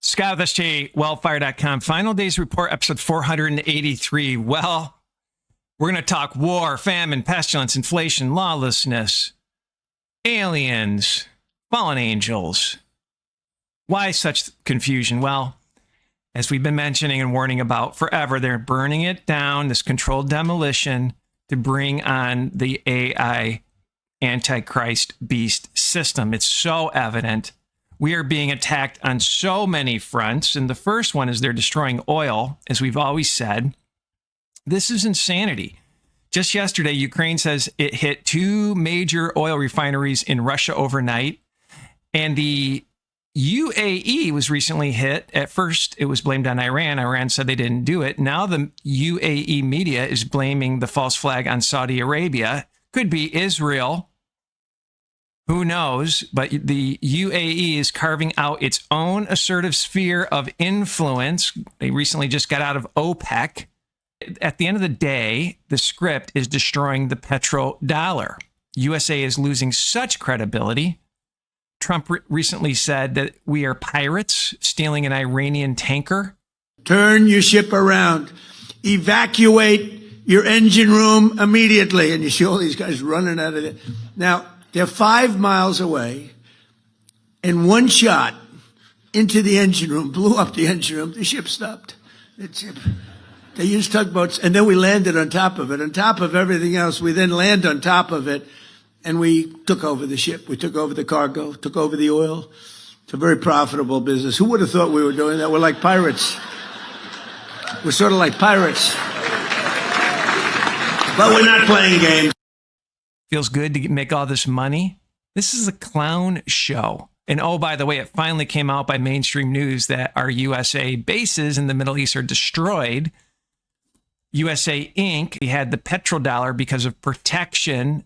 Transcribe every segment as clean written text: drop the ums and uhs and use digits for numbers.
Scott with SJ, wildfire.com. Final Days Report, episode 483. Well, we're going to talk war, famine, pestilence, inflation, lawlessness, aliens, fallen angels. Why such confusion? Well, as we've been mentioning and warning about forever, they're burning it down, this controlled demolition, to bring on the AI Antichrist beast system. It's so evident. We are being attacked on so many fronts. And the first one is they're destroying oil, as we've always said. This is insanity. Just yesterday, Ukraine says it hit 2 major oil refineries in Russia overnight. And the UAE was recently hit. At first, it was blamed on Iran. Iran said they didn't do it. Now the UAE media is blaming the false flag on Saudi Arabia. Could be Israel. Who knows? But the UAE is carving out its own assertive sphere of influence. They recently just got out of OPEC. At the end of the day, the script is destroying the petrodollar. USA is losing such credibility. Trump recently said that we are pirates stealing an Iranian tanker. Turn your ship around. Evacuate your engine room immediately. And you see all these guys running out of there. Now, they're 5 miles away, and one shot into the engine room, blew up the engine room. The ship stopped. They used tugboats, and then we landed on top of it. On top of everything else, we then land on top of it, and we took over the ship. We took over the cargo, took over the oil. It's a very profitable business. Who would have thought we were doing that? We're like pirates. We're sort of like pirates. But we're not playing games. Feels good to make all this money. This is a clown show. And oh, by the way, it finally came out by mainstream news that our USA bases in the Middle East are destroyed. USA Inc. had the petrodollar because of protection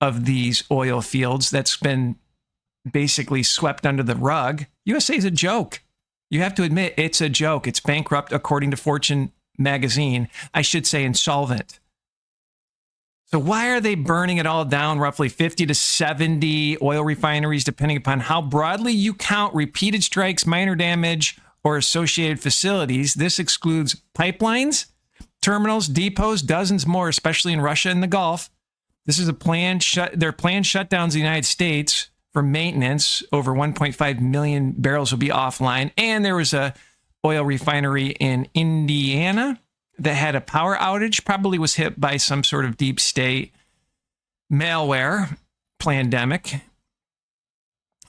of these oil fields. That's been basically swept under the rug. USA is a joke. You have to admit it's a joke. It's bankrupt, according to Fortune magazine. I should say insolvent. So why are they burning it all down? Roughly 50 to 70 oil refineries, depending upon how broadly you count repeated strikes, minor damage, or associated facilities. This excludes pipelines, terminals, depots, dozens more, especially in Russia and the Gulf. This is their planned shutdowns in the United States for maintenance. Over 1.5 million barrels will be offline. And there was a oil refinery in Indiana that had a power outage, probably was hit by some sort of deep state malware pandemic.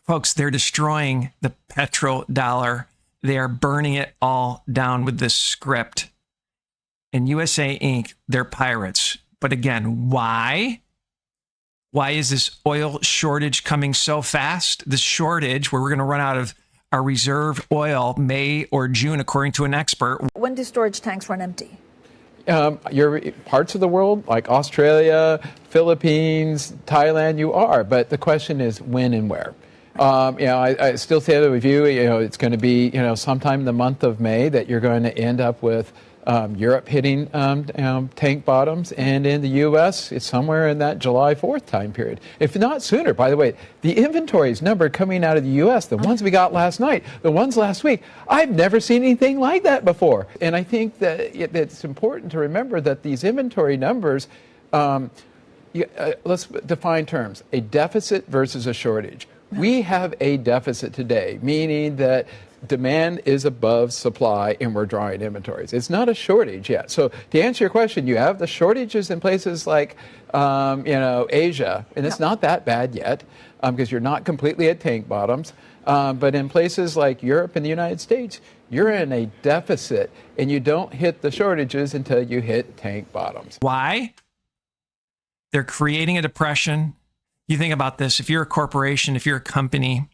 Folks, they're destroying the petrodollar. They are burning it all down with this script. And USA Inc., they're pirates. But again, why? Why is this oil shortage coming so fast? The shortage where we're going to run out of our reserve oil May or June, according to an expert. When do storage tanks run empty? Your parts of the world, like Australia, Philippines, Thailand, you are. But the question is when and where. I still say that with you, it's going to be, sometime in the month of May that you're going to end up with Europe hitting tank bottoms, and in the U.S., it's somewhere in that July 4th time period. If not sooner, by the way, the inventories number coming out of the U.S., the ones we got last night, the ones last week, I've never seen anything like that before. And I think that it's important to remember that these inventory numbers, let's define terms, a deficit versus a shortage. We have a deficit today, meaning that demand is above supply and we're drawing inventories. It's not a shortage yet. So to answer your question, you have the shortages in places like, Asia, and it's not that bad yet because you're not completely at tank bottoms. But in places like Europe and the United States, you're in a deficit and you don't hit the shortages until you hit tank bottoms. Why? They're creating a depression. You think about this. If you're a corporation, if you're a company,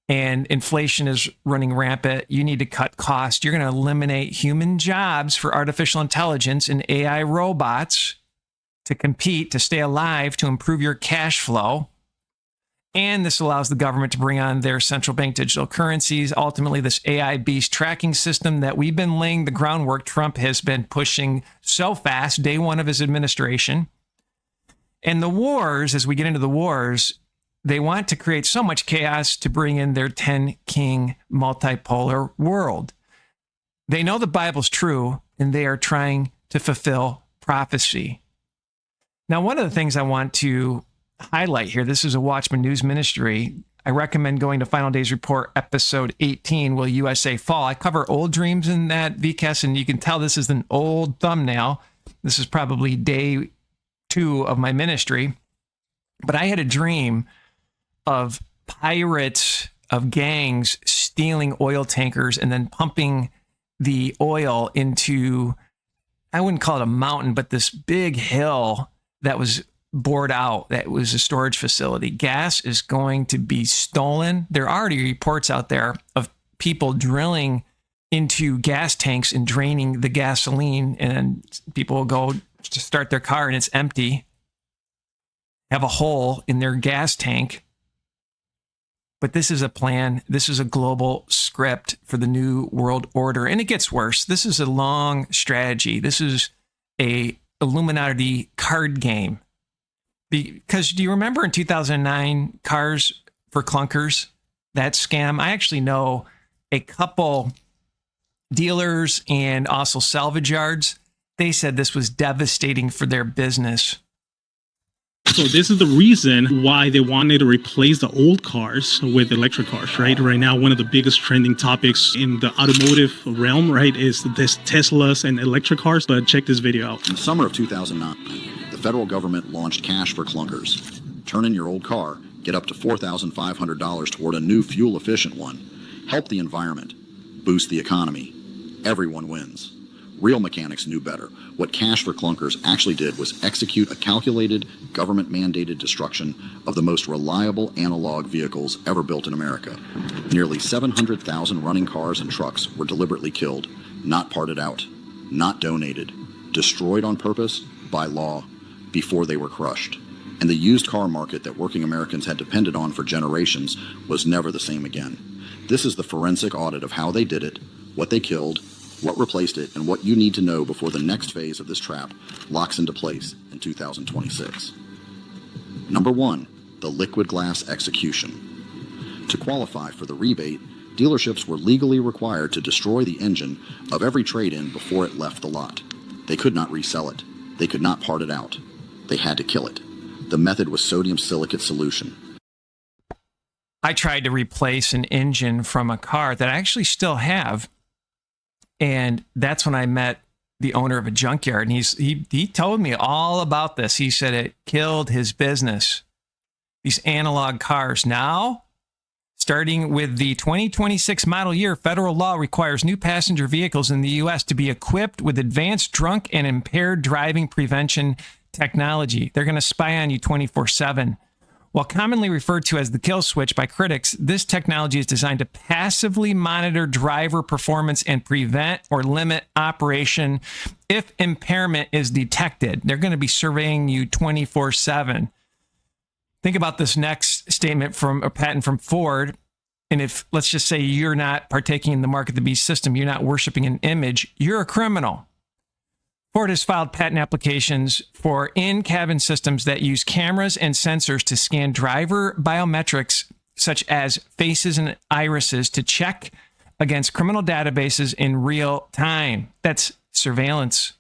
and inflation is running rampant, you need to cut costs. You're going to eliminate human jobs for artificial intelligence and AI robots to compete, to stay alive, to improve your cash flow. And this allows the government to bring on their central bank digital currencies. Ultimately, this AI beast tracking system that we've been laying the groundwork, Trump has been pushing so fast, day one of his administration. And the wars, as we get into the wars, they want to create so much chaos to bring in their 10 king multipolar world. They know the Bible's true, and they are trying to fulfill prophecy. Now, one of the things I want to highlight here, this is a Watchman News Ministry. I recommend going to Final Days Report, episode 18, Will USA Fall? I cover old dreams in that VCAS, and you can tell this is an old thumbnail. This is probably day 2 of my ministry. But I had a dream of pirates, of gangs stealing oil tankers and then pumping the oil into, I wouldn't call it a mountain, but this big hill that was bored out, that was a storage facility. Gas is going to be stolen. There are already reports out there of people drilling into gas tanks and draining the gasoline, and then people will go to start their car and it's empty, have a hole in their gas tank. But this is a plan. This is a global script for the new world order. And it gets worse. This is a long strategy. This is a Illuminati card game. Because do you remember in 2009, Cars for Clunkers, that scam? I actually know a couple dealers and also salvage yards. They said this was devastating for their business. So this is the reason why they wanted to replace the old cars with electric cars, right? Right now, one of the biggest trending topics in the automotive realm, right, is this Teslas and electric cars. But check this video out. In the summer of 2009, the federal government launched Cash for Clunkers. Turn in your old car, get up to $4,500 toward a new fuel-efficient one. Help the environment, boost the economy. Everyone wins. Real mechanics knew better. What Cash for Clunkers actually did was execute a calculated, government-mandated destruction of the most reliable analog vehicles ever built in America. Nearly 700,000 running cars and trucks were deliberately killed, not parted out, not donated, destroyed on purpose, by law, before they were crushed. And the used car market that working Americans had depended on for generations was never the same again. This is the forensic audit of how they did it, what they killed, what replaced it, and what you need to know before the next phase of this trap locks into place in 2026. Number 1, the liquid glass execution. To qualify for the rebate, dealerships were legally required to destroy the engine of every trade-in before it left the lot. They could not resell it. They could not part it out. They had to kill it. The method was sodium silicate solution. I tried to replace an engine from a car that I actually still have. And that's when I met the owner of a junkyard. And he told me all about this. He said it killed his business. These analog cars. Now, starting with the 2026 model year, federal law requires new passenger vehicles in the U.S. to be equipped with advanced drunk and impaired driving prevention technology. They're going to spy on you 24/7. While commonly referred to as the kill switch by critics, this technology is designed to passively monitor driver performance and prevent or limit operation if impairment is detected. They're going to be surveying you 24/7. Think about this next statement from a patent from Ford. And if, let's just say, you're not partaking in the mark of the beast system, you're not worshiping an image, you're a criminal. Ford has filed patent applications for in-cabin systems that use cameras and sensors to scan driver biometrics, such as faces and irises, to check against criminal databases in real time. That's surveillance.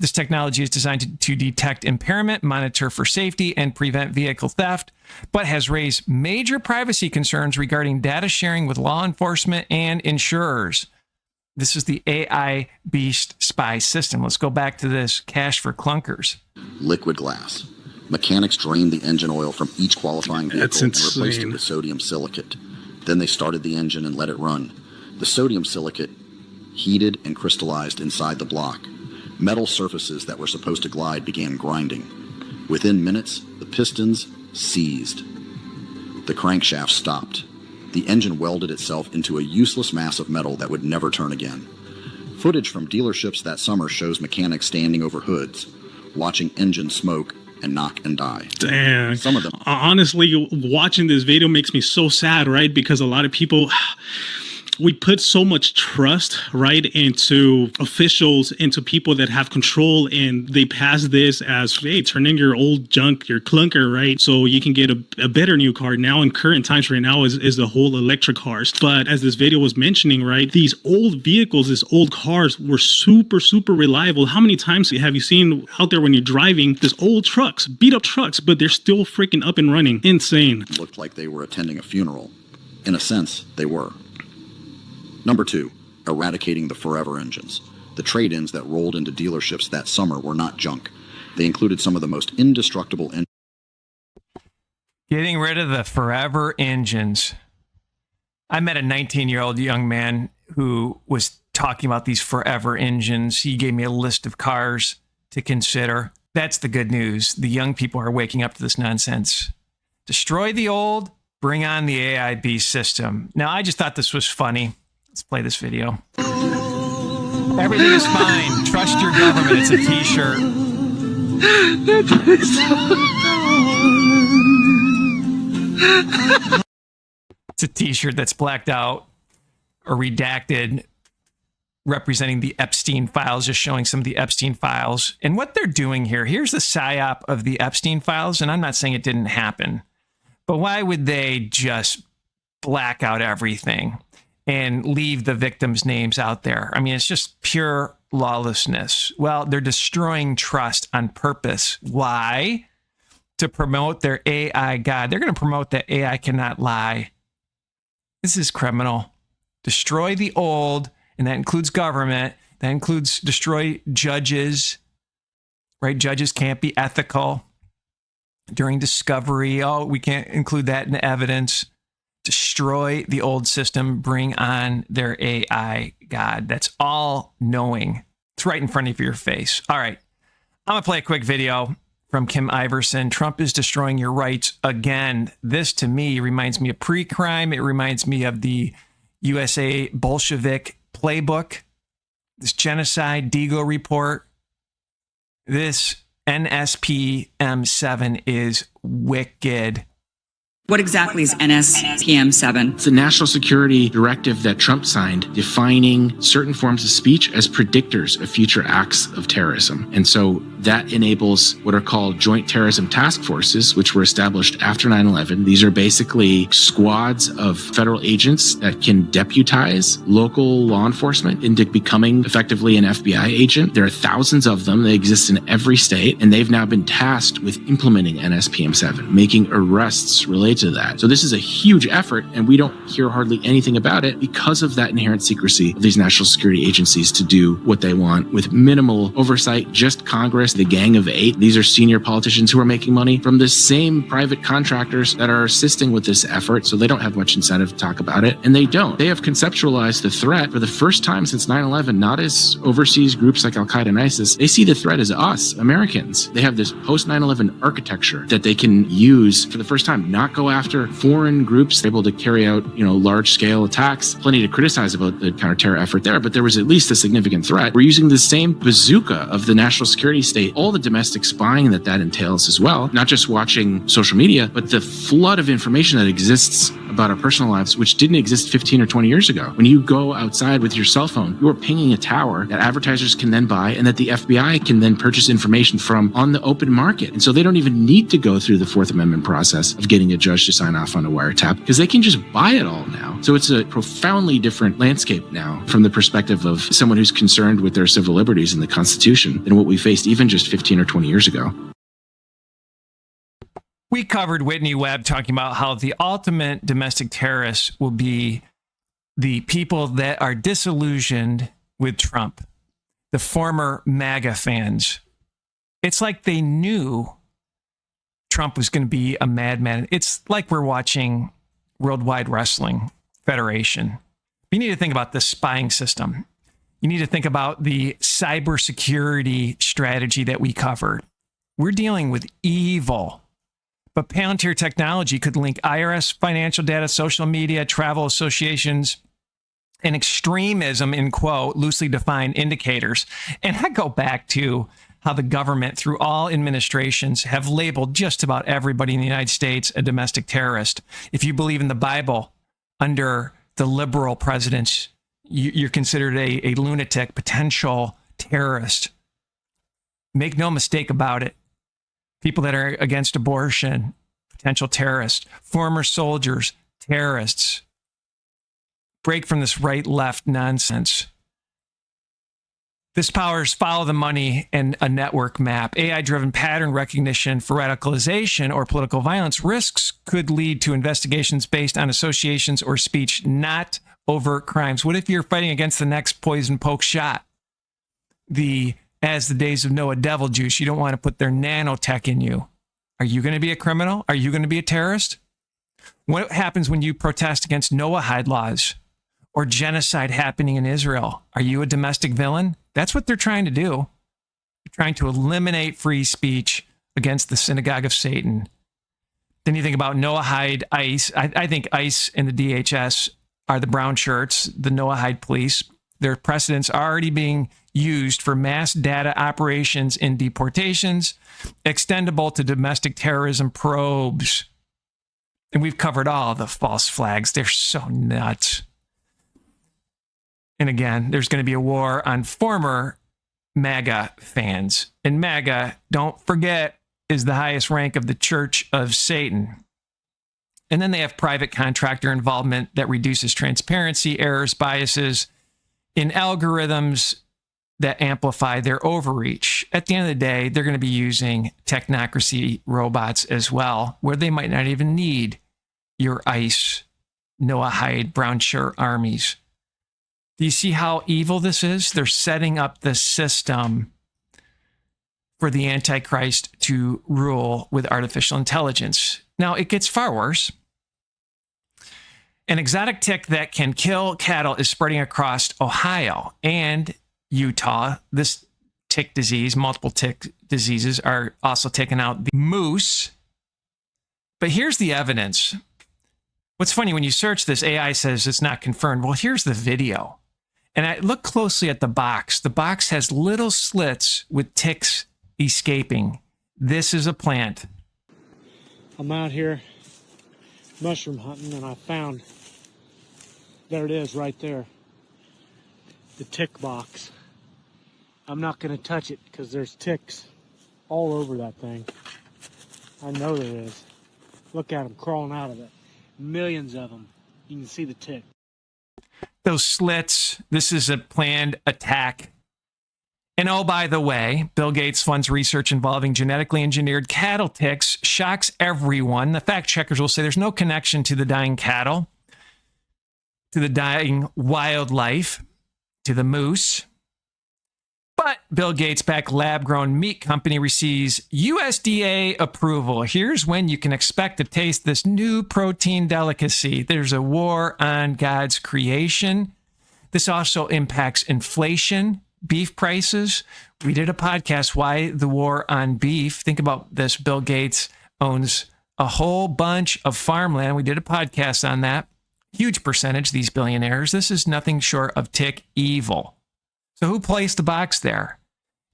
This technology is designed to detect impairment, monitor for safety, and prevent vehicle theft, but has raised major privacy concerns regarding data sharing with law enforcement and insurers. This is the AI Beast Spy system. Let's go back to this Cash for Clunkers. Liquid glass. Mechanics drained the engine oil from each qualifying vehicle and replaced it with sodium silicate. Then they started the engine and let it run. The sodium silicate heated and crystallized inside the block. Metal surfaces that were supposed to glide began grinding. Within minutes, the pistons seized. The crankshaft stopped. The engine welded itself into a useless mass of metal that would never turn again. Footage from dealerships that summer shows mechanics standing over hoods, watching engines smoke and knock and die. Damn. Some of them. Honestly, watching this video makes me so sad, right? Because a lot of people, we put so much trust, right, into officials, into people that have control, and they pass this as, hey, turn in your old junk, your clunker, right, so you can get a better new car. Now in current times right now is the whole electric cars. But as this video was mentioning, right, these old vehicles, these old cars were super, super reliable. How many times have you seen out there when you're driving these old trucks, beat up trucks, but they're still freaking up and running? Insane. Looked like they were attending a funeral. In a sense, they were. Number 2, eradicating the forever engines. The trade-ins that rolled into dealerships that summer were not junk. They included some of the most indestructible engines. Getting rid of the forever engines. I met a 19-year-old young man who was talking about these forever engines. He gave me a list of cars to consider. That's the good news. The young people are waking up to this nonsense. Destroy the old, bring on the AIB system. Now, I just thought this was funny. Let's play this video. Everything is fine. Trust your government. It's a t-shirt. It's a t-shirt that's blacked out or redacted, representing the Epstein files, just showing some of the Epstein files. And what they're doing here, here's the psyop of the Epstein files. And I'm not saying it didn't happen, but why would they just black out everything and leave the victims' names out there? I mean, it's just pure lawlessness. Well, they're destroying trust on purpose. Why? To promote their AI God. They're going to promote that AI cannot lie. This is criminal. Destroy the old, and that includes government. That includes destroy judges, right? Judges can't be ethical during discovery. Oh, we can't include that in the evidence. Destroy the old system, bring on their AI God. That's all knowing. It's right in front of your face. All right. I'm going to play a quick video from Kim Iverson. Trump is destroying your rights again. This, to me, reminds me of pre-crime. It reminds me of the USA Bolshevik playbook, this genocide Deagle report. This NSPM7 is wicked. What exactly is NSPM7? It's a national security directive that Trump signed defining certain forms of speech as predictors of future acts of terrorism. And so that enables what are called joint terrorism task forces, which were established after 9/11. These are basically squads of federal agents that can deputize local law enforcement into becoming effectively an FBI agent. There are thousands of them. They exist in every state, and they've now been tasked with implementing NSPM7, making arrests related to that. So this is a huge effort, and we don't hear hardly anything about it because of that inherent secrecy of these national security agencies to do what they want with minimal oversight. Just Congress, the Gang of Eight. These are senior politicians who are making money from the same private contractors that are assisting with this effort, so they don't have much incentive to talk about it, and they don't. They have conceptualized the threat for the first time since 9/11, not as overseas groups like Al-Qaeda and ISIS. They see the threat as us, Americans. They have this post-9/11 architecture that they can use for the first time, not go after foreign groups able to carry out, large-scale attacks. Plenty to criticize about the counter-terror effort there, but there was at least a significant threat. We're using the same bazooka of the national security state, all the domestic spying that entails as well, not just watching social media, but the flood of information that exists about our personal lives, which didn't exist 15 or 20 years ago. When you go outside with your cell phone, you are pinging a tower that advertisers can then buy and that the FBI can then purchase information from on the open market. And so they don't even need to go through the Fourth Amendment process of getting a judge to sign off on a wiretap because they can just buy it all now. So it's a profoundly different landscape now from the perspective of someone who's concerned with their civil liberties and the Constitution than what we faced even just 15 or 20 years ago. We covered Whitney Webb talking about how the ultimate domestic terrorists will be the people that are disillusioned with Trump, the former MAGA fans. It's like they knew Trump was going to be a madman. It's like we're watching Worldwide Wrestling Federation. You need to think about the spying system. You need to think about the cybersecurity strategy that we covered. We're dealing with evil. But Palantir Technology could link IRS financial data, social media, travel associations, and extremism, in quote, loosely defined indicators. And I go back to how the government, through all administrations, have labeled just about everybody in the United States a domestic terrorist. If you believe in the Bible, under the liberal presidents, you're considered a lunatic, potential terrorist. Make no mistake about it. People that are against abortion, potential terrorists. Former soldiers, terrorists. Break from this right-left nonsense. This powers follow the money and a network map. AI-driven pattern recognition for radicalization or political violence risks could lead to investigations based on associations or speech, not overt crimes. What if you're fighting against the next poison poke shot? As the days of Noah devil juice, you don't want to put their nanotech in you. Are you going to be a criminal? Are you going to be a terrorist? What happens when you protest against Noahide laws or genocide happening in Israel? Are you a domestic villain? That's what they're trying to do. They're trying to eliminate free speech against the synagogue of Satan. Then you think about Noahide ICE. I think ICE and the DHS are the brown shirts, the Noahide police. Their precedents are already being used for mass data operations in deportations, extendable to domestic terrorism probes. And we've covered all the false flags. They're so nuts. And again, there's going to be a war on former MAGA fans. And MAGA, don't forget, is the highest rank of the Church of Satan. And then they have private contractor involvement that reduces transparency, errors, biases in algorithms that amplify their overreach. At the end of the day, they're going to be using technocracy robots as well, where they might not even need your ICE, Noahide, brown shirt armies. Do you see how evil this is? They're setting up the system for the Antichrist to rule with artificial intelligence. Now, it gets far worse. An exotic tick that can kill cattle is spreading across Ohio and Utah. This tick disease, multiple tick diseases, are also taking out the moose. But here's the evidence. What's funny, when you search this, AI says it's not confirmed. Well, here's the video. And I look closely at the box. The box has little slits with ticks escaping. This is a plant. I'm out here mushroom hunting and I found, there it is right there, the tick box. I'm not going to touch it because there's ticks all over that thing. I know there is. Look at them crawling out of it. Millions of them. You can see the tick. Those slits, this is a planned attack. And oh, by the way, Bill Gates funds research involving genetically engineered cattle ticks, shocks everyone. The fact checkers will say there's no connection to the dying cattle, to the dying wildlife, to the moose. But Bill Gates-backed lab-grown meat company receives USDA approval. Here's when you can expect to taste this new protein delicacy. There's a war on God's creation. This also impacts inflation, beef prices. We did a podcast, Why the War on Beef. Think about this. Bill Gates owns a whole bunch of farmland. We did a podcast on that. Huge percentage, these billionaires. This is nothing short of tick evil. So who placed the box there?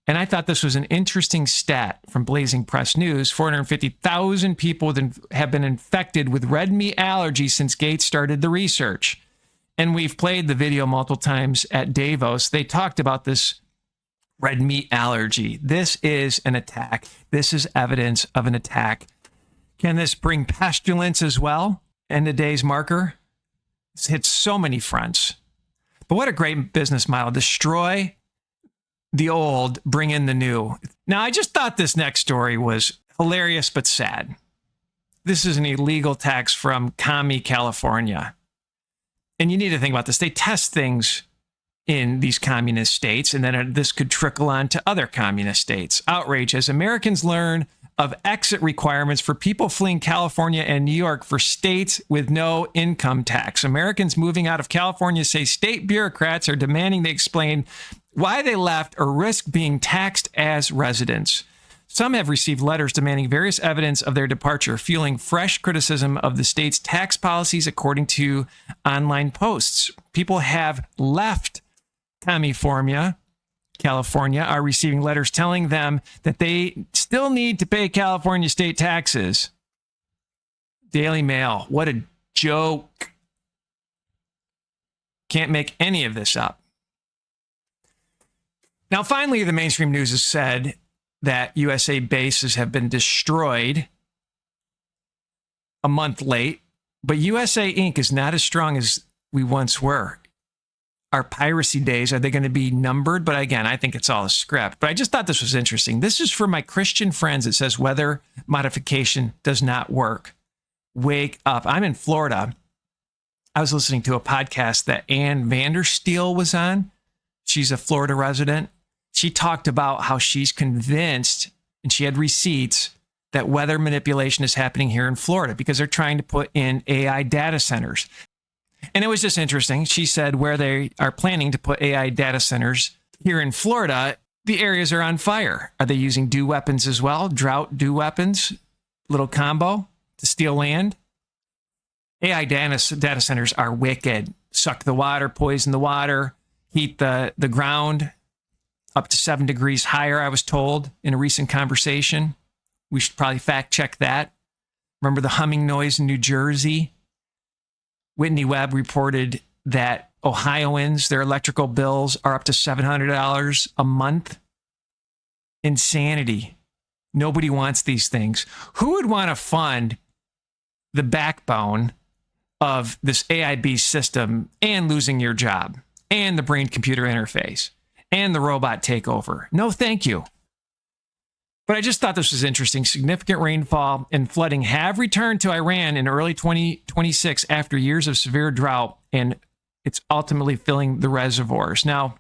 And I thought this was an interesting stat from Blazing Press News. 450,000 people have been infected with red meat allergy since Gates started the research. And we've played the video multiple times at Davos. They talked about this red meat allergy. This is an attack. This is evidence of an attack. Can this bring pestilence as well? End of days marker? This hits so many fronts. But what a great business model. Destroy the old, bring in the new. Now, I just thought this next story was hilarious but sad. This is an illegal tax from Commie, California. And you need to think about this. They test things in these communist states, and then this could trickle on to other communist states. Outrage as Americans learn of exit requirements for people fleeing California and New York for states with no income tax. Americans moving out of California say state bureaucrats are demanding they explain why they left or risk being taxed as residents. Some have received letters demanding various evidence of their departure, fueling fresh criticism of the state's tax policies, according to online posts. People have left California, are receiving letters telling them that they still need to pay California state taxes. Daily Mail, what a joke. Can't make any of this up. Now, finally, the mainstream news has said that USA bases have been destroyed a month late, but USA Inc. is not as strong as we once were. Our piracy days, are they going to be numbered? But again, I think it's all a script. But I just thought this was interesting. This is for my Christian friends. It says weather modification does not work. Wake up. I'm in Florida. I was listening to a podcast that Ann Vandersteel was on. She's a Florida resident. She talked about how she's convinced, and she had receipts, that weather manipulation is happening here in Florida because they're trying to put in AI data centers. And it was just interesting. She said where they are planning to put AI data centers here in Florida, the areas are on fire. Are they using dew weapons as well? Drought dew weapons? Little combo to steal land? AI data centers are wicked. Suck the water, poison the water, heat the ground up to 7 degrees higher, I was told in a recent conversation. We should probably fact check that. Remember the humming noise in New Jersey? Whitney Webb reported that Ohioans, their electrical bills are up to $700 a month. Insanity. Nobody wants these things. Who would want to fund the backbone of this AIB system and losing your job and the brain-computer interface and the robot takeover? No, thank you. But I just thought this was interesting. Significant rainfall and flooding have returned to Iran in early 2026 after years of severe drought, and it's ultimately filling the reservoirs. Now,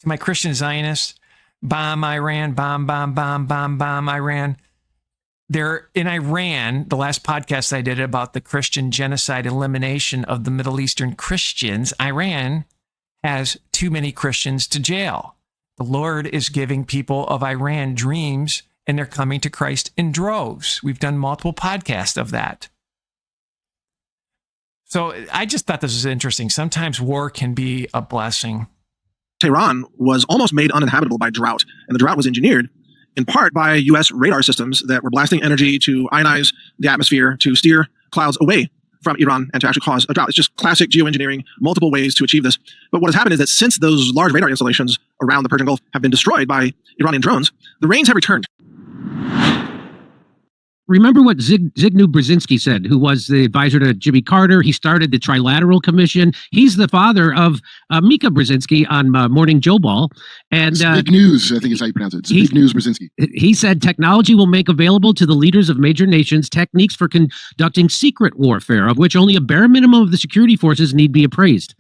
to my Christian Zionists, bomb Iran, bomb Iran. They're in Iran, the last podcast I did about the Christian genocide elimination of the Middle Eastern Christians, Iran has too many Christians to jail. The Lord is giving people of Iran dreams, and they're coming to Christ in droves. We've done multiple podcasts of that. So I just thought this was interesting. Sometimes war can be a blessing. Tehran was almost made uninhabitable by drought, and the drought was engineered in part by U.S. radar systems that were blasting energy to ionize the atmosphere to steer clouds away from Iran and to actually cause a drought. It's just classic geoengineering, multiple ways to achieve this. But what has happened is that since those large radar installations around the Persian Gulf have been destroyed by Iranian drones, the rains have returned. Remember what Zygmunt Brzezinski said, who was the advisor to Jimmy Carter. He started the Trilateral Commission. He's the father of Mika Brzezinski on Morning Joe Ball. And Big News, I think is how you pronounce it. It's Big News Brzezinski. He said technology will make available to the leaders of major nations techniques for conducting secret warfare, of which only a bare minimum of the security forces need be appraised.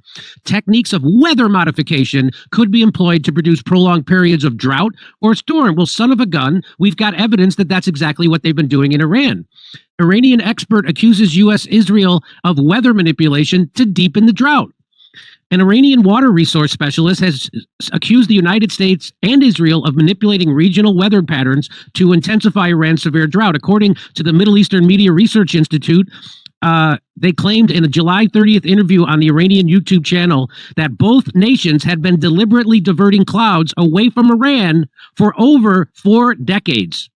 Techniques of weather modification could be employed to produce prolonged periods of drought or storm. Well, son of a gun, we've got evidence that that's exactly what they've been doing in Iran. Iranian expert accuses U.S. Israel of weather manipulation to deepen the drought. An Iranian water resource specialist has accused the United States and Israel of manipulating regional weather patterns to intensify Iran's severe drought. According to the Middle Eastern Media Research Institute, they claimed in a July 30th interview on the Iranian YouTube channel that both nations had been deliberately diverting clouds away from Iran for over 4 decades.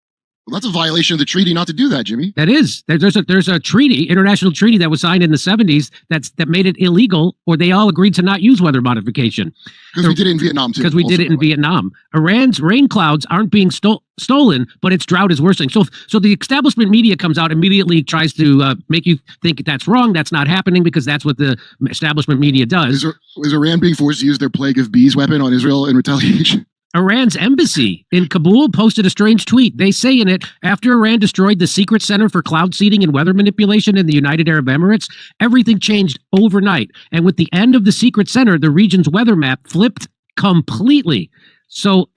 Well, that's a violation of the treaty not to do that, Jimmy. That is. There's a treaty, international treaty that was signed in the 70s that made it illegal, or they all agreed to not use weather modification. Because we did it in Vietnam, too. Because we did it in Vietnam. Iran's rain clouds aren't being stolen, but its drought is worsening. So the establishment media comes out, immediately tries to make you think that's wrong, that's not happening, because that's what the establishment media does. Is Iran being forced to use their plague of bees weapon on Israel in retaliation? Iran's embassy in Kabul posted a strange tweet. They say in it, after Iran destroyed the secret center for cloud seeding and weather manipulation in the United Arab Emirates, everything changed overnight. And with the end of the secret center, the region's weather map flipped completely. So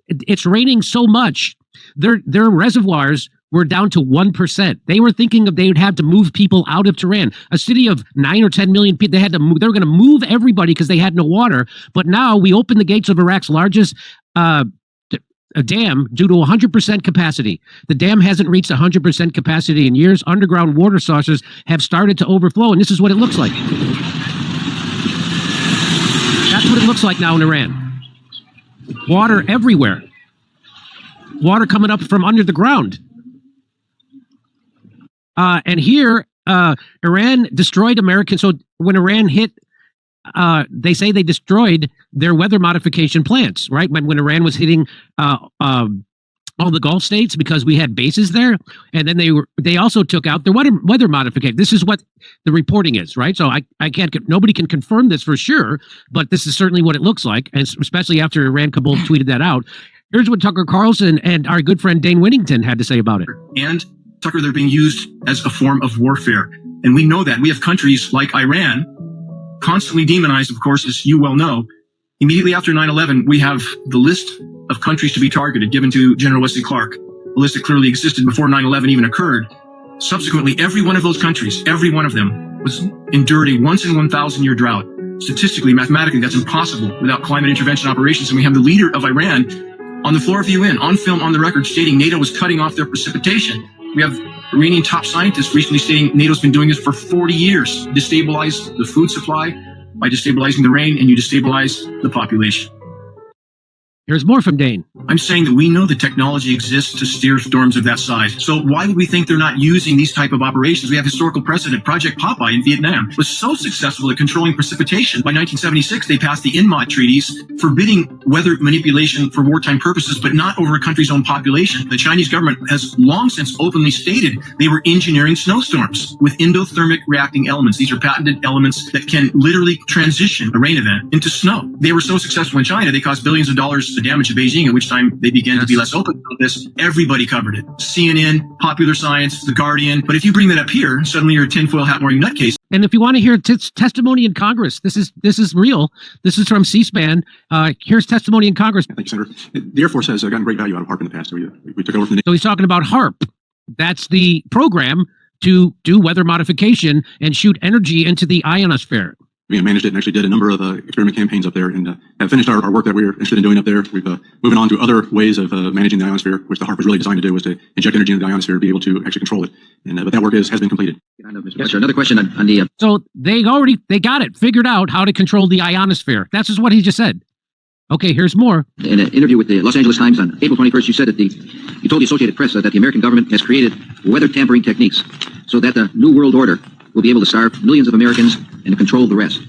it's raining so much. Their reservoirs were down to 1%. They were thinking they would have to move people out of Tehran, a city of 9 or 10 million people. They were going to move everybody because they had no water. But now we opened the gates of Iraq's largest dam due to 100% capacity. The dam hasn't reached 100% capacity in years. Underground water sources have started to overflow, and this is what it looks like. That's what it looks like now in Iran. Water everywhere. Water coming up from under the ground. And here Iran destroyed American. So when Iran hit, they say they destroyed their weather modification plants, right? When Iran was hitting all the Gulf states because we had bases there, and then they also took out their weather modification. This is what the reporting is, right? So I can't, nobody can confirm this for sure, but this is certainly what it looks like, and especially after Iran Kabul tweeted that out. Here's what Tucker Carlson and our good friend Dane Whittington had to say about it. And Tucker, they're being used as a form of warfare, and we know that. We have countries like Iran, constantly demonized, of course, as you well know. Immediately after 9/11, we have the list of countries to be targeted given to General Wesley Clark. A list that clearly existed before 9/11 even occurred. Subsequently, every one of those countries, every one of them, was endured a once in 1,000 year drought. Statistically, mathematically, that's impossible without climate intervention operations. And we have the leader of Iran on the floor of the UN, on film, on the record, stating NATO was cutting off their precipitation. We have Iranian top scientists recently stating NATO's been doing this for 40 years. Destabilize the food supply by destabilizing the rain, and you destabilize the population. Here's more from Dane. I'm saying that we know the technology exists to steer storms of that size. So why would we think they're not using these type of operations? We have historical precedent. Project Popeye in Vietnam was so successful at controlling precipitation. By 1976, they passed the INMOD treaties forbidding weather manipulation for wartime purposes, but not over a country's own population. The Chinese government has long since openly stated they were engineering snowstorms with endothermic reacting elements. These are patented elements that can literally transition a rain event into snow. They were so successful in China, they cost billions of dollars the damage to Beijing, at which time they began to be less open about this. Everybody covered it. CNN, Popular Science, The Guardian. But if you bring that up here, suddenly you're a tinfoil hat wearing nutcase. And if you want to hear testimony in Congress, this is real. This is from C-SPAN. Here's testimony in Congress. Thank you, Senator. The Air Force has gotten great value out of HARP in the past. So we took over from the... So he's talking about HARP. That's the program to do weather modification and shoot energy into the ionosphere. We managed it and actually did a number of experiment campaigns up there, and have finished our work that we were interested in doing up there. We've moving on to other ways of managing the ionosphere, which the HARP was really designed to do, was to inject energy into the ionosphere to be able to actually control it. And but that work has been completed. Another question on the... So they got it figured out how to control the ionosphere. That's just what he just said. Okay, here's more. In an interview with the Los Angeles Times on April 21st, you said that you told the Associated Press that the American government has created weather tampering techniques so that the New World Order will be able to starve millions of Americans and to control the rest.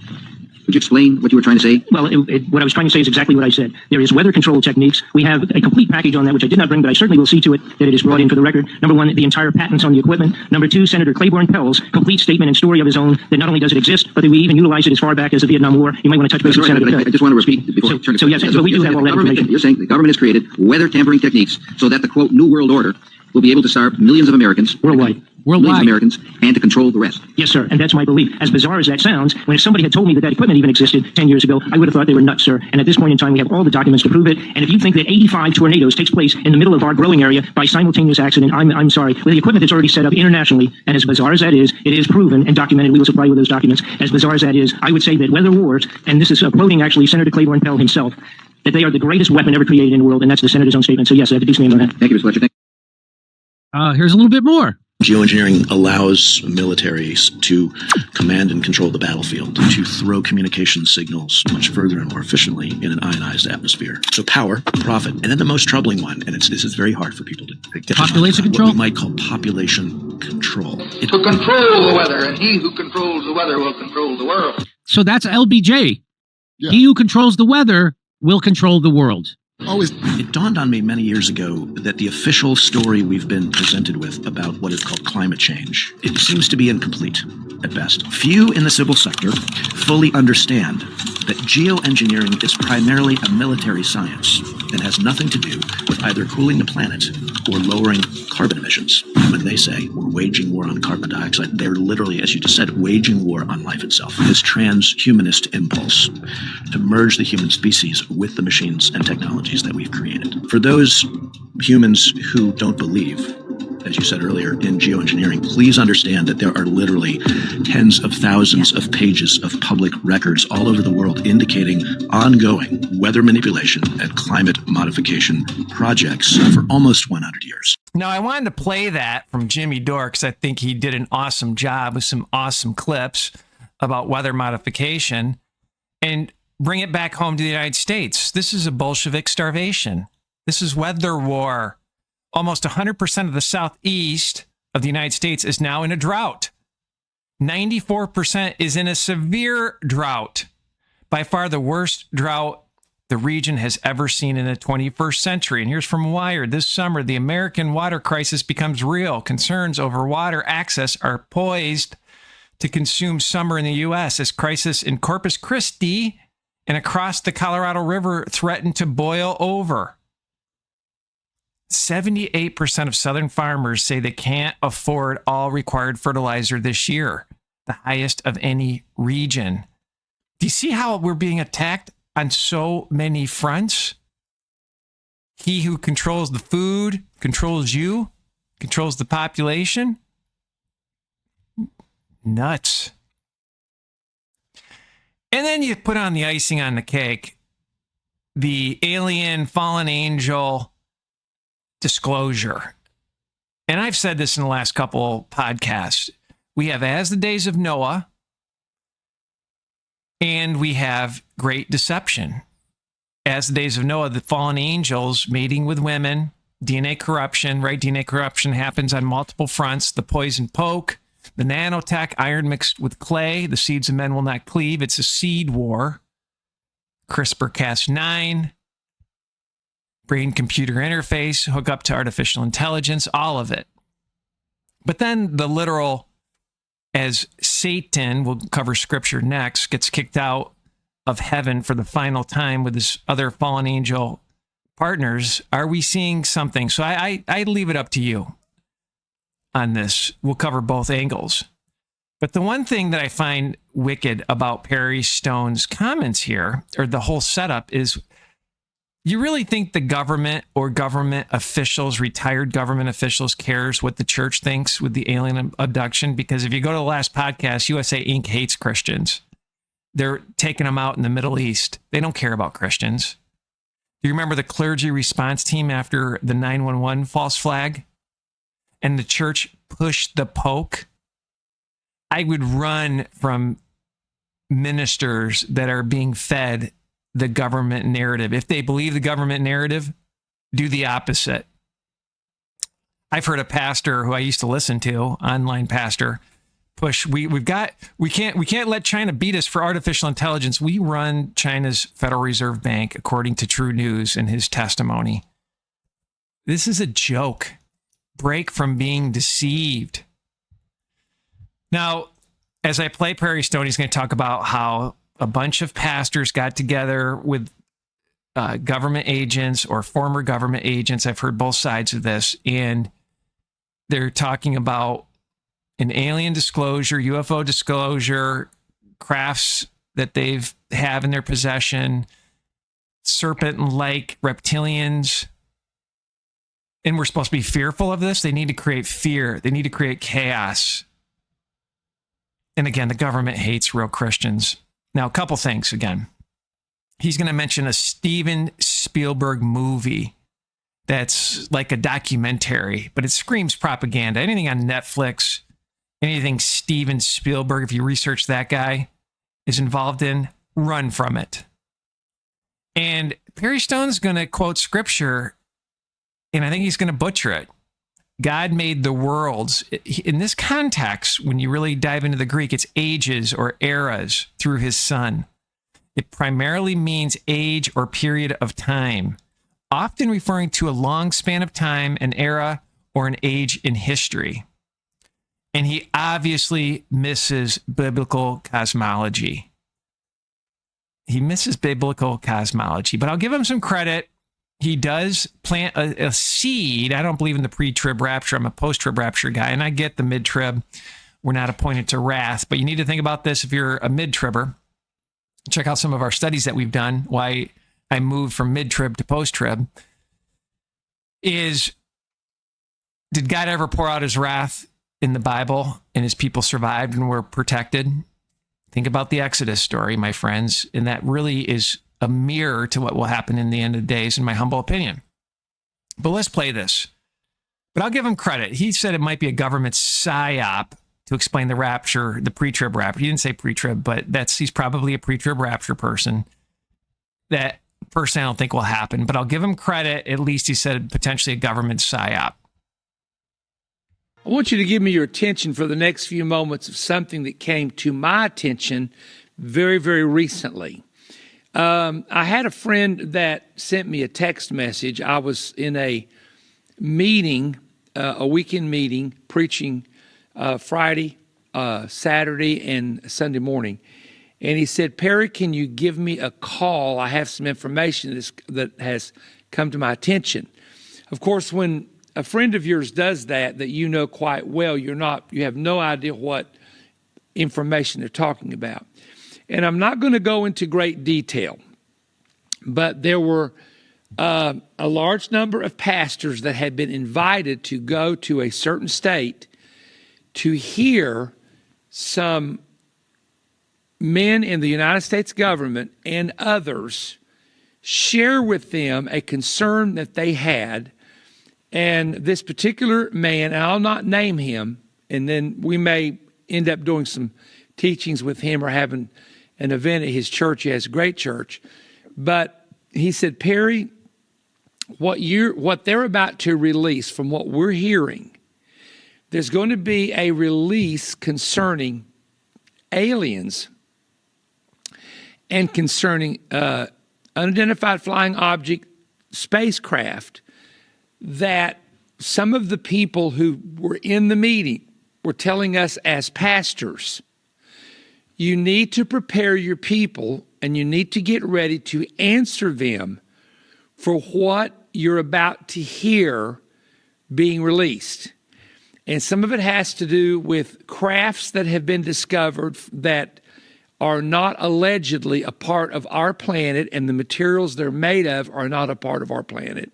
Would you explain what you were trying to say? Well, what I was trying to say is exactly what I said. There is weather control techniques. We have a complete package on that, which I did not bring, but I certainly will see to it that it is brought in for the record. Number one, the entire patents on the equipment. Number two, Senator Claiborne Pell's complete statement and story of his own that not only does it exist, but that we even utilize it as far back as the Vietnam War. You might want to touch base with Senator Pell. I just want to repeat before I turn it. So yes, but we do have all that information. You're saying the government has created weather tampering techniques so that the, quote, New World Order will be able to starve millions of Americans. Worldwide. Millions of Americans, and to control the rest. Yes, sir, and that's my belief. As bizarre as that sounds, when if somebody had told me that equipment even existed 10 years ago, I would have thought they were nuts, sir. And at this point in time, we have all the documents to prove it. And if you think that 85 tornadoes takes place in the middle of our growing area by simultaneous accident, I'm sorry. With the equipment that's already set up internationally, and as bizarre as that is, it is proven and documented. We will supply you with those documents. As bizarre as that is, I would say that weather wars, and this is quoting actually Senator Claiborne Pell himself, that they are the greatest weapon ever created in the world, and that's the Senator's own statement. So yes, I have to do something on that. Thank you, Mr. Fletcher. Here's a little bit more. Geoengineering allows militaries to command and control the battlefield, to throw communication signals much further and more efficiently in an ionized atmosphere. So power, profit, and then the most troubling one, and this is very hard for people to get population control. What we might call population control. To control the weather, and he who controls the weather will control the world. So that's LBJ. Yeah. He who controls the weather will control the world. It dawned on me many years ago that the official story we've been presented with about what is called climate change, it seems to be incomplete at best. Few in the civil sector fully understand that geoengineering is primarily a military science and has nothing to do with either cooling the planet or lowering carbon emissions. When they say we're waging war on carbon dioxide, they're literally, as you just said, waging war on life itself. This transhumanist impulse to merge the human species with the machines and technologies that we've created. For those humans who don't believe, as you said earlier, in geoengineering, please understand that there are literally tens of thousands of pages of public records all over the world indicating ongoing weather manipulation and climate modification projects for almost 100 years. Now, I wanted to play that from Jimmy Dore because I think he did an awesome job with some awesome clips about weather modification and bring it back home to the United States. This is a Bolshevik starvation. This is weather war. Almost 100% of the southeast of the United States is now in a drought. 94% is in a severe drought, by far the worst drought the region has ever seen in the 21st century. And here's from Wired. This summer, the American water crisis becomes real. Concerns over water access are poised to consume summer in the U.S. as crisis in Corpus Christi and across the Colorado River threaten to boil over. 78% of Southern farmers say they can't afford all required fertilizer this year, the highest of any region. Do you see how we're being attacked on so many fronts? He who controls the food controls you, controls the population. Nuts. And then you put on the icing on the cake, the alien fallen angel disclosure. And I've said this in the last couple podcasts. We have As the Days of Noah, and we have Great Deception. As the Days of Noah, the fallen angels mating with women, DNA corruption, right? DNA corruption happens on multiple fronts. The poison poke, the nanotech, iron mixed with clay, the seeds of men will not cleave. It's a seed war. CRISPR-Cas9, brain-computer interface, hook up to artificial intelligence, all of it. But then the literal, as Satan, we'll cover scripture next, gets kicked out of heaven for the final time with his other fallen angel partners. Are we seeing something? So I leave it up to you on this. We'll cover both angles. But the one thing that I find wicked about Perry Stone's comments here, or the whole setup, is you really think the government or government officials, retired government officials, cares what the church thinks with the alien abduction? Because if you go to the last podcast, USA Inc. hates Christians. They're taking them out in the Middle East. They don't care about Christians. Do you remember the clergy response team after the 911 false flag? And the church pushed the poke? I would run from ministers that are being fed the government narrative. If they believe the government narrative, do the opposite. I've heard a pastor who I used to listen to, online pastor, push. We can't let China beat us for artificial intelligence. We run China's Federal Reserve Bank, according to True News in his testimony. This is a joke. Break from being deceived. Now, as I play Perry Stone, he's going to talk about how a bunch of pastors got together with government agents or former government agents. I've heard both sides of this, and they're talking about an alien disclosure, UFO disclosure, crafts that they've have in their possession, serpent-like reptilians. And we're supposed to be fearful of this. They need to create fear. They need to create chaos. And again, the government hates real Christians. Now, a couple things again. He's going to mention a Steven Spielberg movie that's like a documentary, but it screams propaganda. Anything on Netflix, anything Steven Spielberg, if you research that guy, is involved in, run from it. And Perry Stone's going to quote scripture, and I think he's going to butcher it. God made the worlds. In this context, when you really dive into the Greek, it's ages or eras through his son. It primarily means age or period of time, often referring to a long span of time, an era, or an age in history. And he obviously misses biblical cosmology. He misses biblical cosmology, but I'll give him some credit. He does plant a seed. I don't believe in the pre-trib rapture. I'm a post-trib rapture guy, and I get the mid-trib. We're not appointed to wrath, but you need to think about this if you're a mid-tribber. Check out some of our studies that we've done, why I moved from mid-trib to post-trib. Did God ever pour out his wrath in the Bible and his people survived and were protected? Think about the Exodus story, my friends, and that really is a mirror to what will happen in the end of the days, in my humble opinion. But let's play this. But I'll give him credit. He said it might be a government psyop to explain the rapture, the pre-trib rapture. He didn't say pre-trib, but he's probably a pre-trib rapture person. That personally I don't think will happen, but I'll give him credit. At least he said potentially a government psyop. I want you to give me your attention for the next few moments of something that came to my attention very, very recently. I had a friend that sent me a text message. I was in a meeting, a weekend meeting, preaching Friday, Saturday, and Sunday morning. And he said, Perry, can you give me a call? I have some information that has come to my attention. Of course, when a friend of yours does that you know quite well, you have no idea what information they're talking about. And I'm not going to go into great detail, but there were a large number of pastors that had been invited to go to a certain state to hear some men in the United States government and others share with them a concern that they had. And this particular man, and I'll not name him, and then we may end up doing some teachings with him or having an event at his church. He has a great church. But he said, Perry, what they're about to release, from what we're hearing, there's going to be a release concerning aliens and concerning unidentified flying object spacecraft that some of the people who were in the meeting were telling us as pastors, you need to prepare your people and you need to get ready to answer them for what you're about to hear being released. And some of it has to do with crafts that have been discovered that are not allegedly a part of our planet, and the materials they're made of are not a part of our planet.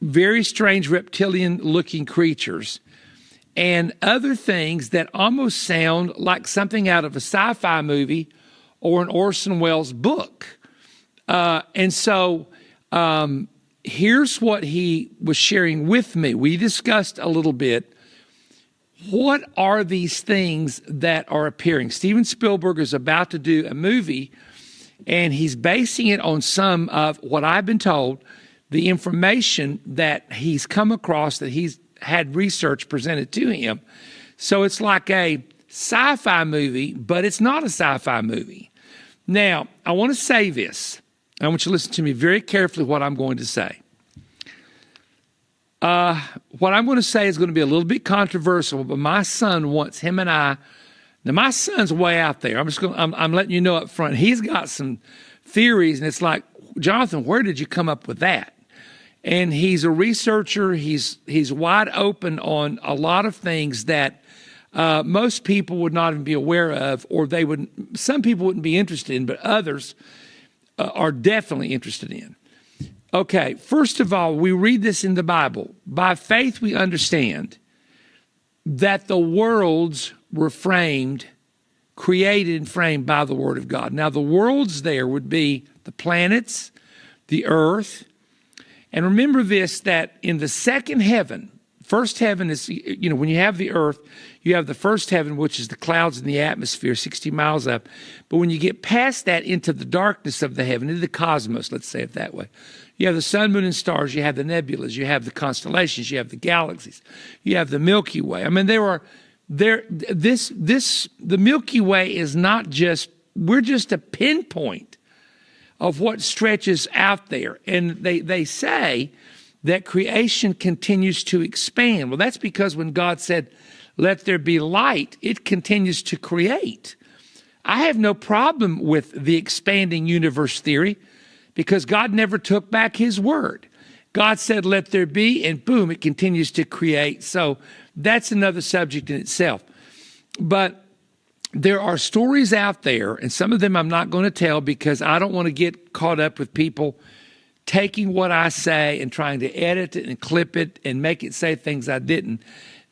Very strange reptilian-looking creatures, and other things that almost sound like something out of a sci-fi movie or an Orson Welles book. And so here's what he was sharing with me. We discussed a little bit, what are these things that are appearing? Steven Spielberg is about to do a movie, and he's basing it on some of what I've been told, the information that he's come across, that he's had research presented to him. So it's like a sci-fi movie, but it's not a sci-fi movie. Now, I want to say this. I want you to listen to me very carefully what I'm going to say. What I'm going to say is going to be a little bit controversial, but my son wants him and I. Now, my son's way out there. I'm letting you know up front. He's got some theories, and it's like, Jonathan, where did you come up with that? And he's a researcher. He's wide open on a lot of things that most people would not even be aware of, or some people wouldn't be interested in, but others are definitely interested in. Okay, first of all, we read this in the Bible. By faith, we understand that the worlds were created and framed by the Word of God. Now, the worlds there would be the planets, the earth. And remember this, that in the second heaven, first heaven is, when you have the earth, you have the first heaven, which is the clouds in the atmosphere, 60 miles up. But when you get past that into the darkness of the heaven, into the cosmos, let's say it that way, you have the sun, moon, and stars, you have the nebulas, you have the constellations, you have the galaxies, you have the Milky Way. I mean, the Milky Way is not just, we're just a pinpoint of what stretches out there. And they say that creation continues to expand. Well, that's because when God said, let there be light, it continues to create. I have no problem with the expanding universe theory because God never took back his word. God said, let there be, and boom, it continues to create. So that's another subject in itself. But there are stories out there, and some of them I'm not going to tell because I don't want to get caught up with people taking what I say and trying to edit it and clip it and make it say things I didn't.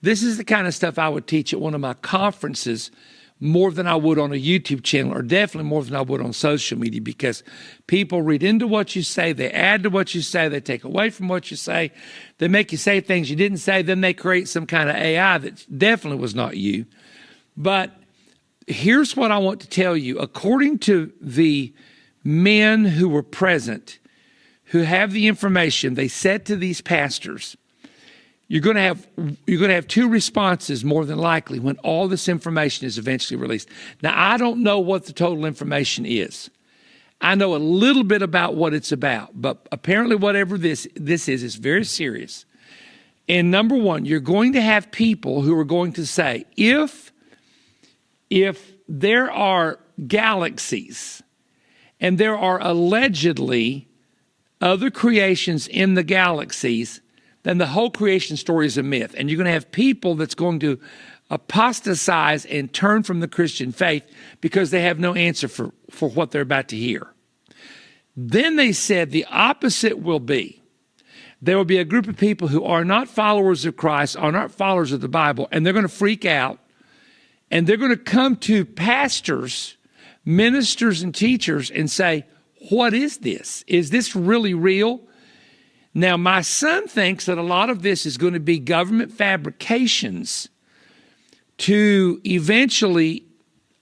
This is the kind of stuff I would teach at one of my conferences more than I would on a YouTube channel, or definitely more than I would on social media, because people read into what you say, they add to what you say, they take away from what you say, they make you say things you didn't say, then they create some kind of AI that definitely was not you. But here's what I want to tell you. According to the men who were present, who have the information, they said to these pastors, you're going to have two responses more than likely when all this information is eventually released. Now, I don't know what the total information is. I know a little bit about what it's about, but apparently whatever this is very serious. And number one, you're going to have people who are going to say, if there are galaxies and there are allegedly other creations in the galaxies, then the whole creation story is a myth. And you're going to have people that's going to apostatize and turn from the Christian faith because they have no answer for what they're about to hear. Then they said the opposite will be. There will be a group of people who are not followers of Christ, are not followers of the Bible, and they're going to freak out. And they're going to come to pastors, ministers, and teachers and say, what is this? Is this really real? Now, my son thinks that a lot of this is going to be government fabrications to eventually,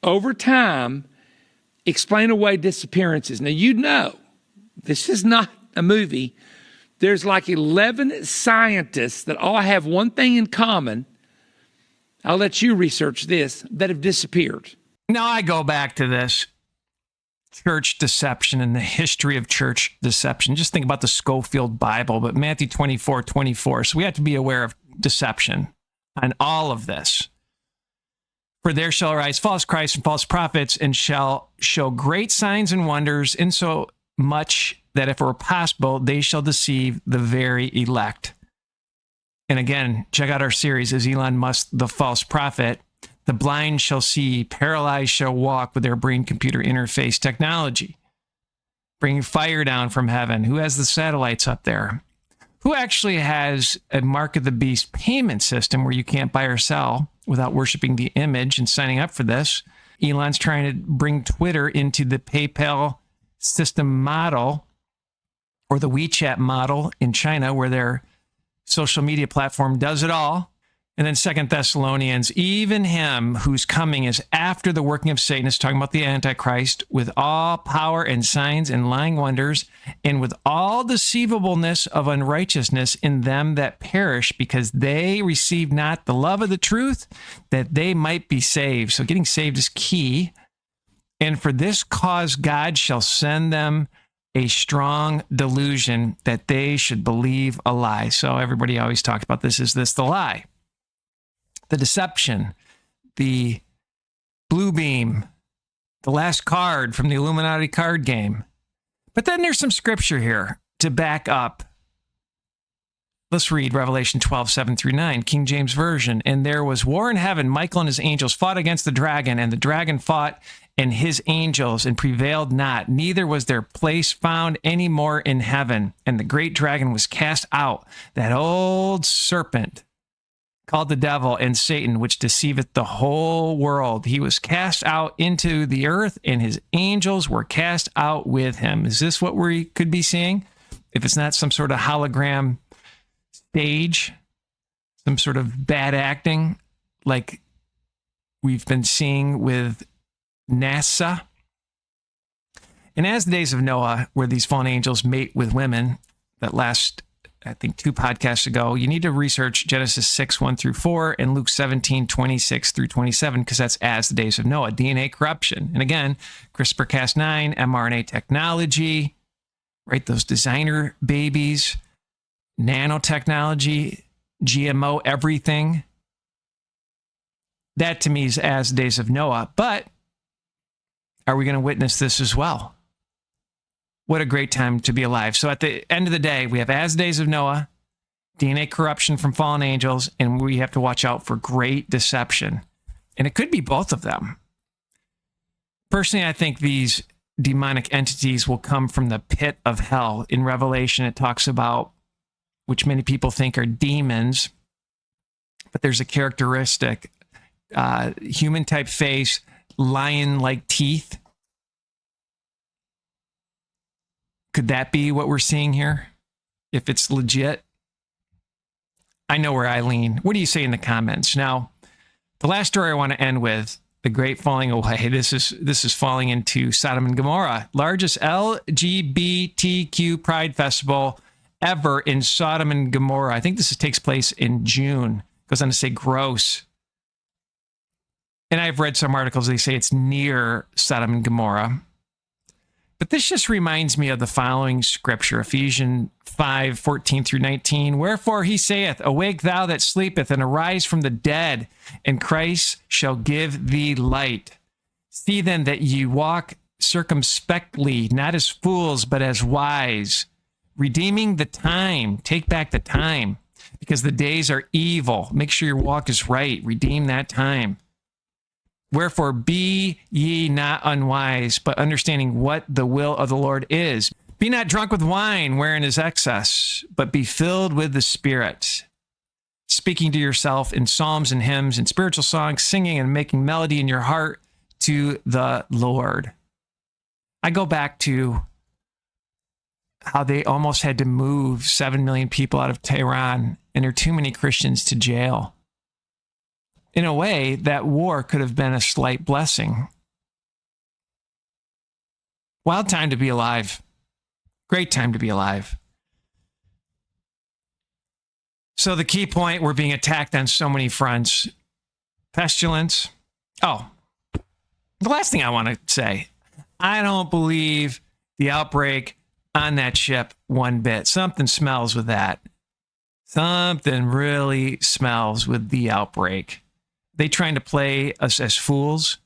over time, explain away disappearances. Now, you know, this is not a movie. There's like 11 scientists that all have one thing in common. I'll let you research this, that have disappeared. Now I go back to this church deception and the history of church deception. Just think about the Schofield Bible, but Matthew 24:24. So we have to be aware of deception on all of this. For there shall arise false Christs and false prophets, and shall show great signs and wonders, inso much that if it were possible, they shall deceive the very elect. And again, check out our series, Is Elon Musk the false prophet? The blind shall see, paralyzed shall walk with their brain-computer interface technology. Bringing fire down from heaven. Who has the satellites up there? Who actually has a Mark of the Beast payment system where you can't buy or sell without worshiping the image and signing up for this? Elon's trying to bring Twitter into the PayPal system model or the WeChat model in China, where their social media platform does it all. And then 2 Thessalonians, even him whose coming is after the working of Satan, is talking about the Antichrist, with all power and signs and lying wonders, and with all deceivableness of unrighteousness in them that perish, because they receive not the love of the truth, that they might be saved. So getting saved is key. And for this cause God shall send them a strong delusion, that they should believe a lie. So everybody always talks about this. Is this the lie? The deception, the blue beam, the last card from the Illuminati card game. But then there's some scripture here to back up. Let's read Revelation 12:7-9, King James Version. And there was war in heaven. Michael and his angels fought against the dragon, and the dragon fought and his angels and prevailed not. Neither was their place found any more in heaven. And the great dragon was cast out, that old serpent, called the devil and Satan, which deceiveth the whole world. He was cast out into the earth, and his angels were cast out with him. Is this what we could be seeing? If it's not some sort of hologram stage, some sort of bad acting like we've been seeing with NASA. And as the days of Noah, where these fallen angels mate with women, that last, I think, 2 podcasts ago, you need to research Genesis 6:1-4 and Luke 17:26-27, because that's as the days of Noah, DNA corruption. And again, CRISPR-Cas9, mRNA technology, right? Those designer babies, nanotechnology, GMO, everything. That to me is as the days of Noah. But are we going to witness this as well? What a great time to be alive. So at the end of the day, we have as the days of Noah, DNA corruption from fallen angels, and we have to watch out for great deception. And it could be both of them. Personally, I think these demonic entities will come from the pit of hell. In Revelation, it talks about, which many people think are demons, but there's a characteristic, human-type face, lion-like teeth. Could that be what we're seeing here? If it's legit? I know where I lean. What do you say in the comments? Now, the last story I want to end with, the great falling away. This is falling into Sodom and Gomorrah, largest LGBTQ pride festival ever in Sodom and Gomorrah. I think this takes place in June. Goes on to say gross. And I've read some articles, they say it's near Sodom and Gomorrah. But this just reminds me of the following scripture, Ephesians 5:14-19. Wherefore he saith, awake thou that sleepeth, and arise from the dead, and Christ shall give thee light. See then that ye walk circumspectly, not as fools, but as wise, redeeming the time. Take back the time, because the days are evil. Make sure your walk is right. Redeem that time. Wherefore be ye not unwise, but understanding what the will of the Lord is. Be not drunk with wine, wherein is excess, but be filled with the Spirit, speaking to yourself in psalms and hymns and spiritual songs, singing and making melody in your heart to the Lord. I go back to how they almost had to move 7 million people out of Tehran, and there are too many Christians to jail. In a way, that war could have been a slight blessing. Wild time to be alive. Great time to be alive. So the key point, we're being attacked on so many fronts. Pestilence. Oh, the last thing I want to say, I don't believe the outbreak on that ship one bit. Something smells with that. Something really smells with the outbreak. They trying to play us as fools?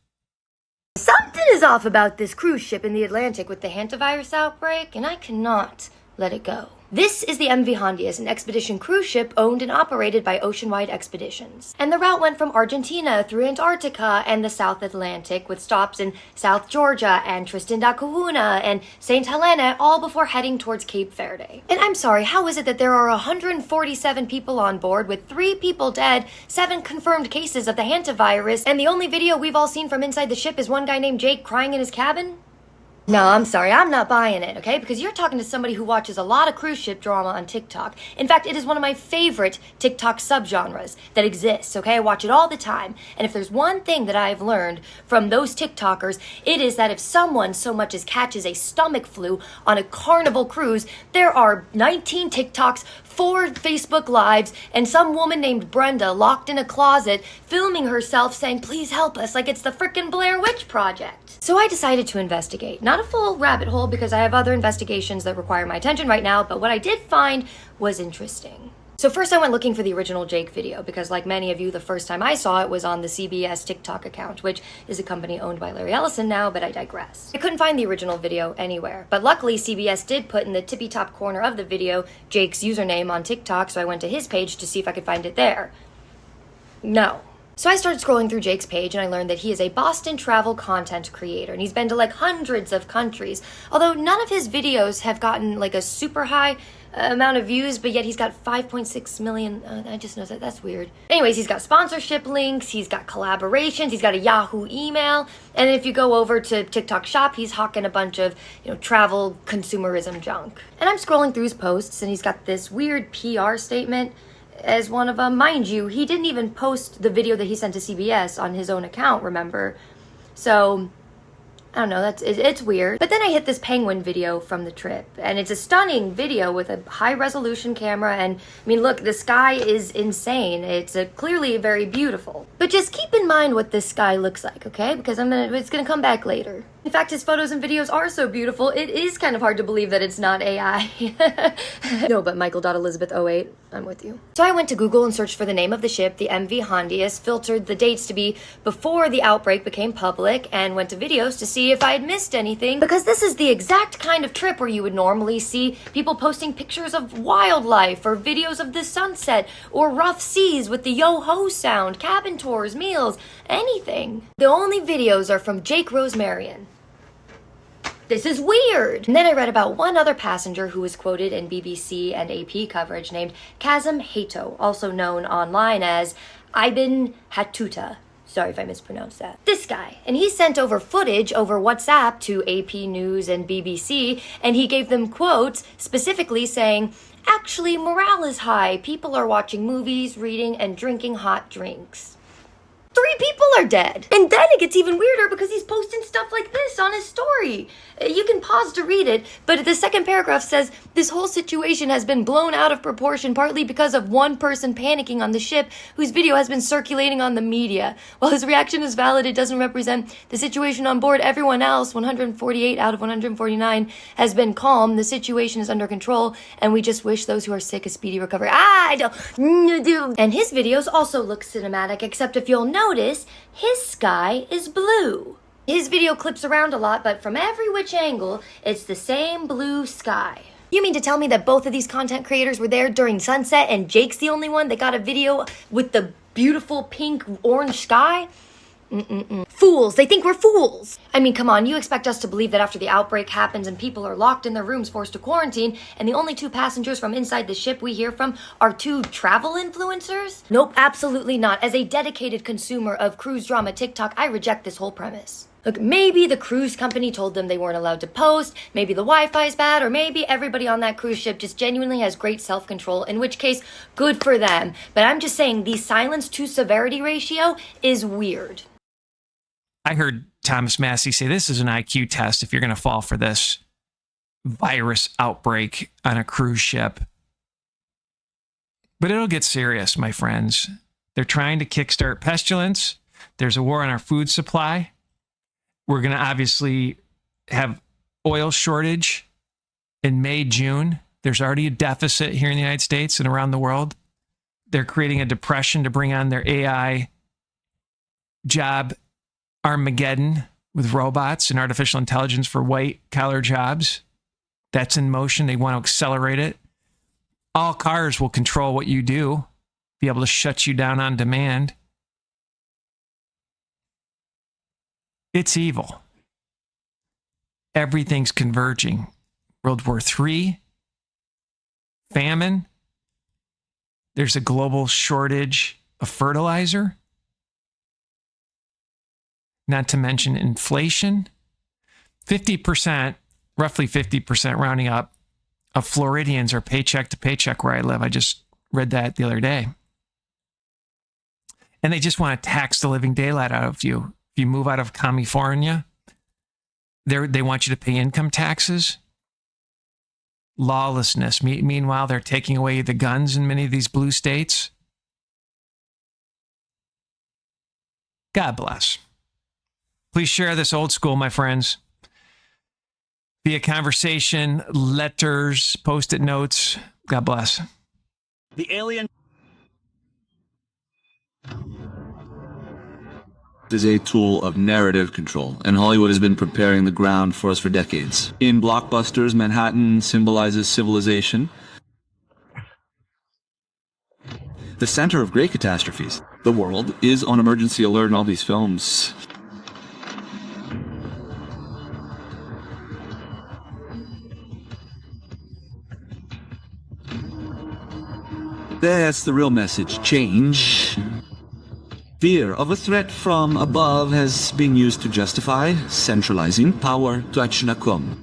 Something is off about this cruise ship in the Atlantic with the hantavirus outbreak, and I cannot let it go. This is the MV Hondius, an expedition cruise ship owned and operated by Oceanwide Expeditions. And the route went from Argentina through Antarctica and the South Atlantic, with stops in South Georgia and Tristan da Cunha and St. Helena, all before heading towards Cape Verde. And I'm sorry, how is it that there are 147 people on board, with 3 people dead, 7 confirmed cases of the hantavirus, and the only video we've all seen from inside the ship is one guy named Jake crying in his cabin? No, I'm sorry, I'm not buying it, okay? Because you're talking to somebody who watches a lot of cruise ship drama on TikTok. In fact, it is one of my favorite TikTok subgenres that exists, okay? I watch it all the time. And if there's one thing that I've learned from those TikTokers, it is that if someone so much as catches a stomach flu on a Carnival cruise, there are 19 TikToks, 4 Facebook Lives, and some woman named Brenda locked in a closet filming herself saying, please help us, like it's the frickin' Blair Witch Project. So I decided to investigate. Not a full rabbit hole because I have other investigations that require my attention right now, but what I did find was interesting. So first I went looking for the original Jake video because, like many of you, the first time I saw it was on the CBS TikTok account, which is a company owned by Larry Ellison now, but I digress. I couldn't find the original video anywhere, but luckily CBS did put in the tippy top corner of the video Jake's username on TikTok, so I went to his page to see if I could find it there. No. So I started scrolling through Jake's page and I learned that he is a Boston travel content creator and he's been to like hundreds of countries, although none of his videos have gotten like a super high amount of views, but yet he's got 5.6 million. I just noticed that's weird. Anyways, he's got sponsorship links, he's got collaborations, he's got a Yahoo email, and if you go over to TikTok Shop, he's hawking a bunch of, travel consumerism junk. And I'm scrolling through his posts and he's got this weird PR statement as one of them. Mind you, he didn't even post the video that he sent to CBS on his own account, remember? So I don't know, it's weird. But then I hit this penguin video from the trip, and it's a stunning video with a high resolution camera, and I mean, look, the sky is insane. It's clearly very beautiful. But just keep in mind what this sky looks like, okay? Because it's gonna come back later. In fact, his photos and videos are so beautiful, it is kind of hard to believe that it's not AI. No, but Michael.Elizabeth08, I'm with you. So I went to Google and searched for the name of the ship, the MV Hondius, filtered the dates to be before the outbreak became public, and went to videos to see if I had missed anything, because this is the exact kind of trip where you would normally see people posting pictures of wildlife, or videos of the sunset, or rough seas with the yo-ho sound, cabin tours, meals, anything. The only videos are from Jake Rosemarian. This is weird. And then I read about one other passenger who was quoted in BBC and AP coverage named Kazem Hato, also known online as Ibn Hattuta. Sorry if I mispronounced that. This guy. And he sent over footage over WhatsApp to AP News and BBC, and he gave them quotes specifically saying, actually, morale is high. People are watching movies, reading, and drinking hot drinks. 3 people are dead. And then it gets even weirder because he's posting stuff like this on his stories. story. You can pause to read it, but the second paragraph says, this whole situation has been blown out of proportion partly because of one person panicking on the ship whose video has been circulating on the media. While his reaction is valid, it doesn't represent the situation on board. Everyone else, 148 out of 149, has been calm. The situation is under control, and we just wish those who are sick a speedy recovery. I don't. And his videos also look cinematic, except if you'll notice, his sky is blue. His video clips around a lot, but from every which angle, it's the same blue sky. You mean to tell me that both of these content creators were there during sunset and Jake's the only one that got a video with the beautiful pink orange sky? Fools. They think we're fools. I mean, come on, you expect us to believe that after the outbreak happens and people are locked in their rooms forced to quarantine and the only two passengers from inside the ship we hear from are two travel influencers? Nope, absolutely not. As a dedicated consumer of cruise drama TikTok, I reject this whole premise. Look, maybe the cruise company told them they weren't allowed to post, maybe the Wi-Fi is bad, or maybe everybody on that cruise ship just genuinely has great self-control, in which case, good for them. But I'm just saying, the silence to severity ratio is weird. I heard Thomas Massey say this is an IQ test if you're going to fall for this virus outbreak on a cruise ship. But it'll get serious, my friends. They're trying to kickstart Pestilence. There's a war on our food supply. We're going to obviously have oil shortage in May, June. There's already a deficit here in the United States and around the world. They're creating a depression to bring on their AI job Armageddon with robots and artificial intelligence for white-collar jobs. That's in motion. They want to accelerate it. All cars will control what you do, be able to shut you down on demand. It's evil. Everything's converging. World War III, famine. There's a global shortage of fertilizer. Not to mention inflation. 50%, roughly 50%, rounding up, of Floridians are paycheck to paycheck where I live. I just read that the other day. And they just want to tax the living daylight out of you. If you move out of California, they want you to pay income taxes. Lawlessness. Meanwhile, they're taking away the guns in many of these blue states. God bless. Please share this old school, my friends. Via conversation, letters, post-it notes. God bless. The alien is a tool of narrative control, and Hollywood has been preparing the ground for us for decades. In blockbusters, Manhattan symbolizes civilization, the center of great catastrophes. The world is on emergency alert in all these films. That's the real message. Change. Fear of a threat from above has been used to justify centralizing power to Achnakum.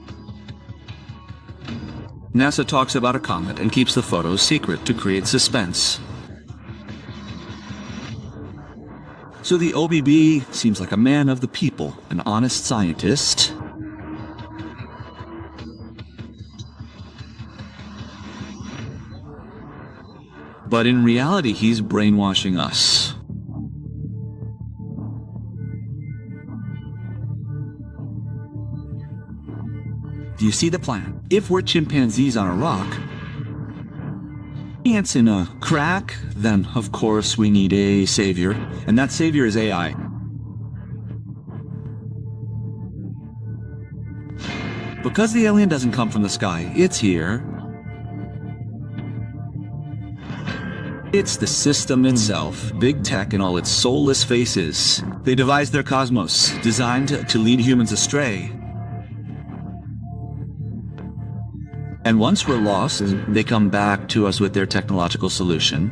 NASA talks about a comet and keeps the photos secret to create suspense. So the OBB seems like a man of the people, an honest scientist. But in reality, he's brainwashing us. Do you see the plan? If we're chimpanzees on a rock, ants in a crack, then of course we need a savior, and that savior is AI. Because the alien doesn't come from the sky, it's here. It's the system itself, big tech in all its soulless faces. They devised their cosmos, designed to lead humans astray. And once we're lost, they come back to us with their technological solution.